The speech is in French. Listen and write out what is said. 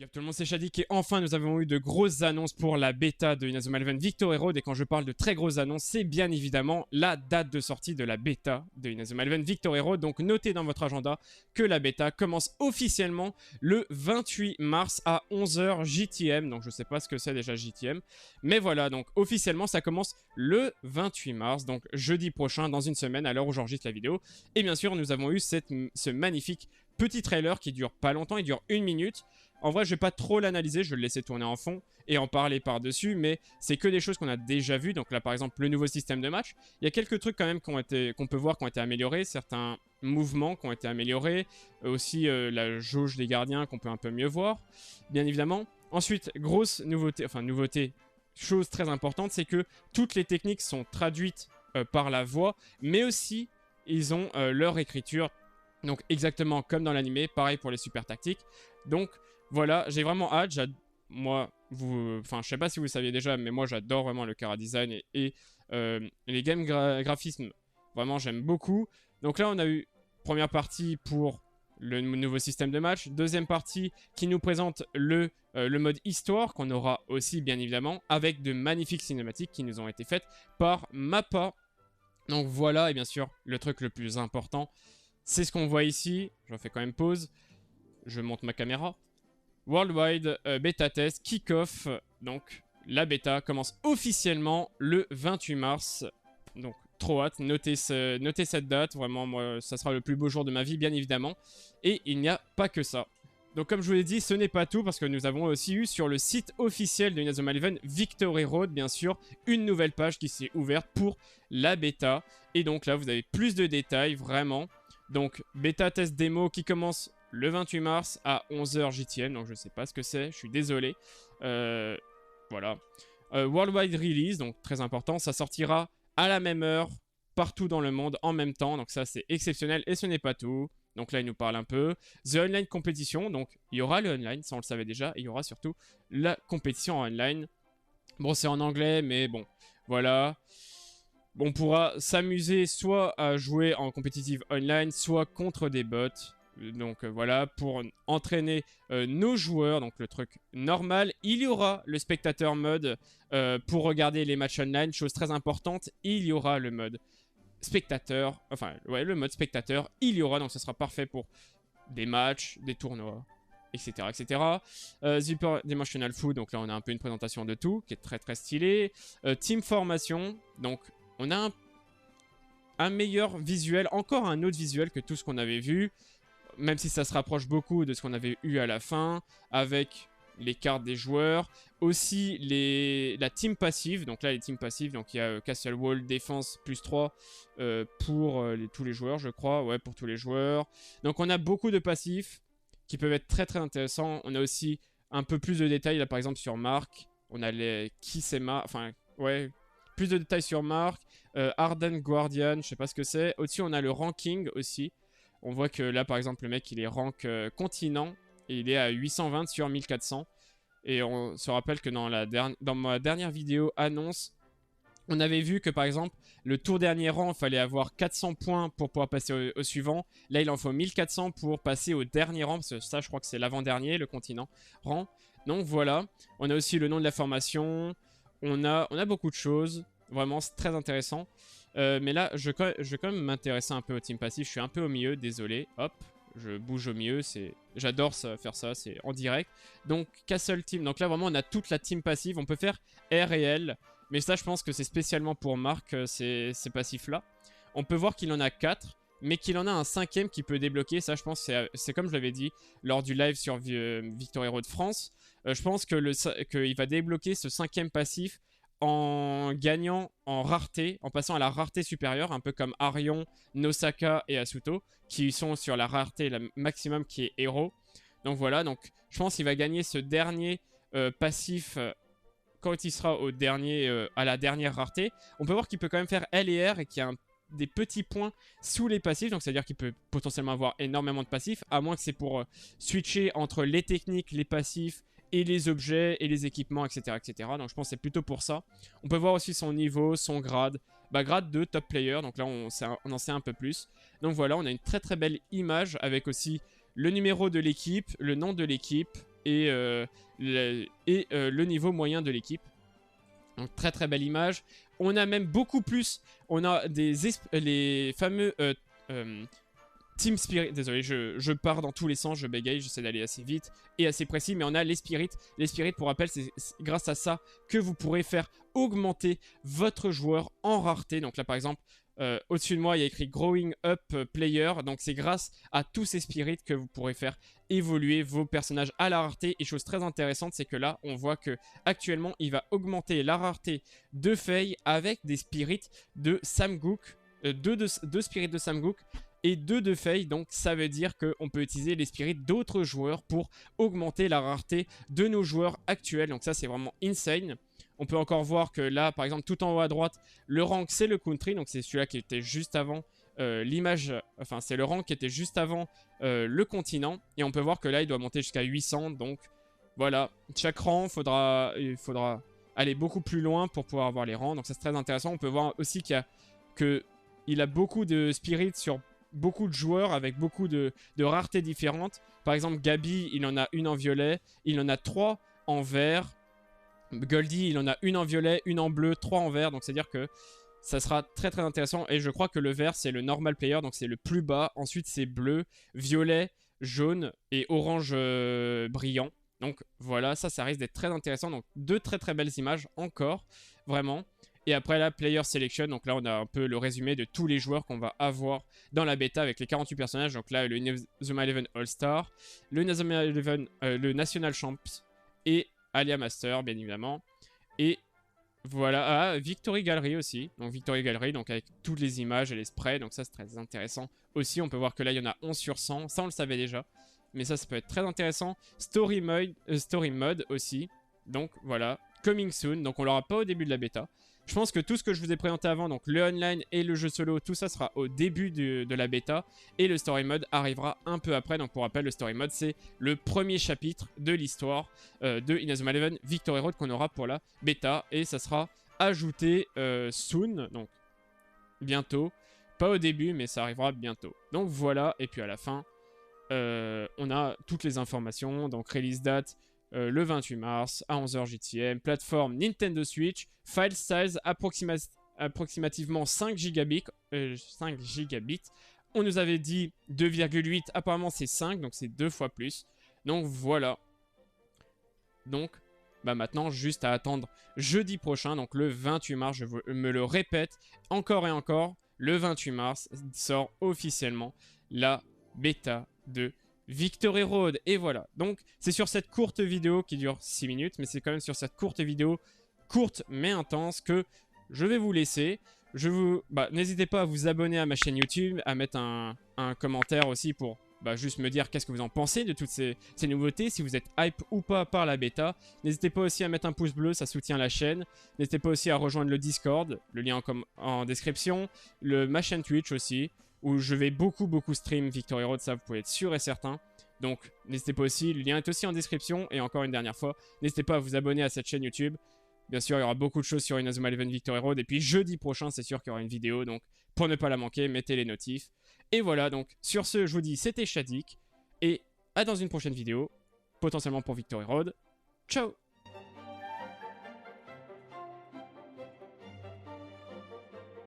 Yo tout le monde, c'est Shadik et enfin nous avons eu de grosses annonces pour la bêta de Inazuma Eleven Victory Road. Et quand je parle de très grosses annonces, c'est bien évidemment la date de sortie de la bêta de Inazuma Eleven Victory Road. Donc notez dans votre agenda que la bêta commence officiellement le 28 mars à 11h JTM. Donc je sais pas ce que c'est déjà JTM, mais voilà, donc officiellement ça commence le 28 mars, donc jeudi prochain, dans une semaine à l'heure où j'enregistre la vidéo. Et bien sûr nous avons eu ce magnifique petit trailer qui dure pas longtemps, il dure 1 minute. En vrai, je vais pas trop l'analyser, je vais le laisser tourner en fond et en parler par-dessus, mais c'est que des choses qu'on a déjà vues. Donc là, par exemple, le nouveau système de match. Il y a quelques trucs quand même qu'on peut voir qui ont été améliorés, certains mouvements qui ont été améliorés, aussi la jauge des gardiens qu'on peut un peu mieux voir, bien évidemment. Ensuite, grosse nouveauté, chose très importante, c'est que toutes les techniques sont traduites par la voix, mais aussi ils ont leur écriture. Donc exactement comme dans l'animé, pareil pour les super tactiques. Donc voilà, j'ai vraiment hâte. Je sais pas si vous le saviez déjà, mais moi j'adore vraiment le chara design et les game graphismes. Vraiment, j'aime beaucoup. Donc là, on a eu première partie pour le nouveau système de match, deuxième partie qui nous présente le mode histoire qu'on aura aussi bien évidemment avec de magnifiques cinématiques qui nous ont été faites par Mappa. Donc voilà, et bien sûr le truc le plus important, c'est ce qu'on voit ici. Je refais quand même pause. Je monte ma caméra. Worldwide Beta Test Kick-Off. Donc, la bêta commence officiellement le 28 mars. Donc, trop hâte. Notez cette date. Vraiment, moi, ça sera le plus beau jour de ma vie, bien évidemment. Et il n'y a pas que ça. Donc, comme je vous l'ai dit, ce n'est pas tout, parce que nous avons aussi eu sur le site officiel de Inazuma Eleven Victory Road, bien sûr, une nouvelle page qui s'est ouverte pour la bêta. Et donc là, vous avez plus de détails, vraiment. Donc, bêta test démo qui commence le 28 mars à 11h JTM. Donc, je sais pas ce que c'est, je suis désolé. Voilà. Worldwide Release, donc très important. Ça sortira à la même heure, partout dans le monde, en même temps. Donc, ça, c'est exceptionnel. Et ce n'est pas tout. Donc là, il nous parle un peu. The Online Competition. Donc, il y aura le online, ça on le savait déjà. Et il y aura surtout la compétition en online. Bon, c'est en anglais, mais bon, voilà. On pourra s'amuser soit à jouer en compétitive online, soit contre des bots. Donc voilà, pour entraîner nos joueurs, donc le truc normal. Il y aura le spectateur mode pour regarder les matchs online, chose très importante. Il y aura le mode spectateur, le mode spectateur, il y aura, donc ce sera parfait pour des matchs, des tournois, etc. etc. Super Dimensional Food, donc là on a un peu une présentation de tout, qui est très très stylé. Team Formation, donc on a un meilleur visuel, encore un autre visuel que tout ce qu'on avait vu, même si ça se rapproche beaucoup de ce qu'on avait eu à la fin, avec les cartes des joueurs, aussi la team passive, donc là les teams passives, donc il y a Castle Wall, défense plus 3 pour tous les joueurs je crois, ouais pour tous les joueurs. Donc on a beaucoup de passifs qui peuvent être très très intéressants, on a aussi un peu plus de détails là par exemple sur Mark, on a les qui c'est Mark, enfin ouais, plus de détails sur Mark, Arden Guardian, je sais pas ce que c'est, au-dessus on a le ranking aussi, on voit que là par exemple le mec il est rank continent, et il est à 820 sur 1400. Et on se rappelle que dans ma dernière vidéo annonce, on avait vu que par exemple, le tour dernier rang, il fallait avoir 400 points pour pouvoir passer au suivant. Là, il en faut 1400 pour passer au dernier rang, parce que ça, je crois que c'est l'avant-dernier, le continent rang. Donc voilà, on a aussi le nom de la formation, on a beaucoup de choses, vraiment, c'est très intéressant. Mais là, je vais quand même m'intéresser un peu au team passif, je suis un peu au milieu, désolé, hop. Je bouge au milieu, j'adore faire ça, c'est en direct. Donc Castle Team, donc là vraiment on a toute la team passive, on peut faire R et L, mais ça je pense que c'est spécialement pour Marc ces passifs là. On peut voir qu'il en a 4, mais qu'il en a un 5ème qui peut débloquer, ça je pense c'est comme je l'avais dit lors du live sur Victory Road France. Je pense qu'il va débloquer ce 5ème passif en gagnant en rareté, en passant à la rareté supérieure, un peu comme Arion, Nosaka et Asuto, qui sont sur la rareté maximum qui est héros. Donc voilà, donc je pense qu'il va gagner ce dernier passif quand il sera à la dernière rareté. On peut voir qu'il peut quand même faire L et R et qu'il y a des petits points sous les passifs, donc c'est à dire qu'il peut potentiellement avoir énormément de passifs, à moins que c'est pour switcher entre les techniques, les passifs et les objets et les équipements, etc. etc. Donc je pense que c'est plutôt pour ça. On peut voir aussi son niveau, son grade. Grade 2, top player, donc là on en sait un peu plus. Donc voilà, on a une très très belle image avec aussi le numéro de l'équipe, le nom de l'équipe, le niveau moyen de l'équipe. Donc très très belle image. On a même beaucoup plus, on a les fameux Team Spirit, désolé, je pars dans tous les sens, je bégaye, j'essaie d'aller assez vite et assez précis, mais on a les Spirits. Les Spirits, pour rappel, c'est grâce à ça que vous pourrez faire augmenter votre joueur en rareté. Donc là, par exemple, au-dessus de moi, il y a écrit Growing Up Player. Donc c'est grâce à tous ces Spirits que vous pourrez faire évoluer vos personnages à la rareté. Et chose très intéressante, c'est que là, on voit que actuellement, il va augmenter la rareté de Faye avec des Spirits de Samgook, deux Spirits de Samgook et 2 de Faye, donc ça veut dire qu'on peut utiliser les spirits d'autres joueurs pour augmenter la rareté de nos joueurs actuels. Donc ça c'est vraiment insane. On peut encore voir que là, par exemple, tout en haut à droite, le rank c'est le country, donc c'est celui-là qui était juste avant l'image, enfin c'est le rank qui était juste avant le continent. Et on peut voir que là il doit monter jusqu'à 800, donc voilà, chaque rang il faudra aller beaucoup plus loin pour pouvoir avoir les rangs. Donc ça c'est très intéressant. On peut voir aussi qu'il a beaucoup de spirits sur beaucoup de joueurs avec beaucoup de raretés différentes. Par exemple, Gabi, il en a une en violet, il en a 3 en vert. Goldie, il en a une en violet, une en bleu, 3 en vert. Donc, c'est-à-dire que ça sera très très intéressant. Et je crois que le vert, c'est le normal player, donc c'est le plus bas. Ensuite, c'est bleu, violet, jaune et orange brillant. Donc voilà, ça risque d'être très intéressant. Donc 2 très très belles images encore, vraiment. Et après la Player Selection, donc là on a un peu le résumé de tous les joueurs qu'on va avoir dans la bêta avec les 48 personnages. Donc là le Inazuma Eleven All-Star, le Inazuma Eleven, le National Champs et Alia Master bien évidemment. Et voilà, Victory Gallery aussi. Donc Victory Gallery, donc avec toutes les images et les sprays, donc ça c'est très intéressant. Aussi on peut voir que là il y en a 11 sur 100, ça on le savait déjà. Mais ça peut être très intéressant. Story Mode aussi. Donc voilà, coming soon, donc on l'aura pas au début de la bêta. Je pense que tout ce que je vous ai présenté avant, donc le online et le jeu solo, tout ça sera au début de la bêta. Et le story mode arrivera un peu après. Donc pour rappel, le story mode, c'est le premier chapitre de l'histoire de Inazuma Eleven Victory Road qu'on aura pour la bêta. Et ça sera ajouté soon, donc bientôt. Pas au début, mais ça arrivera bientôt. Donc voilà, et puis à la fin, on a toutes les informations. Donc release date, le 28 mars à 11h GTM, plateforme Nintendo Switch, file size approximativement 5 gigabits, on nous avait dit 2,8, apparemment c'est 5, donc c'est 2 fois plus. Donc voilà. Donc bah maintenant juste à attendre jeudi prochain, donc le 28 mars, je me le répète encore et encore, le 28 mars sort officiellement la bêta de Victory Road. Et voilà, donc c'est sur cette courte vidéo qui dure 6 minutes, mais c'est quand même sur cette courte vidéo, courte mais intense, que je vais vous laisser. N'hésitez pas à vous abonner à ma chaîne YouTube, à mettre un commentaire aussi pour juste me dire qu'est-ce que vous en pensez de toutes ces nouveautés, si vous êtes hype ou pas par la bêta. N'hésitez pas aussi à mettre un pouce bleu, ça soutient la chaîne. N'hésitez pas aussi à rejoindre le Discord, le lien en description, ma chaîne Twitch aussi, où je vais beaucoup stream Victory Road, ça vous pouvez être sûr et certain. Donc n'hésitez pas aussi, le lien est aussi en description. Et encore une dernière fois, n'hésitez pas à vous abonner à cette chaîne YouTube. Bien sûr, il y aura beaucoup de choses sur Inazuma Eleven Victory Road. Et puis jeudi prochain, c'est sûr qu'il y aura une vidéo. Donc pour ne pas la manquer, mettez les notifs. Et voilà, donc sur ce, je vous dis, c'était Shadik. Et à dans une prochaine vidéo, potentiellement pour Victory Road. Ciao!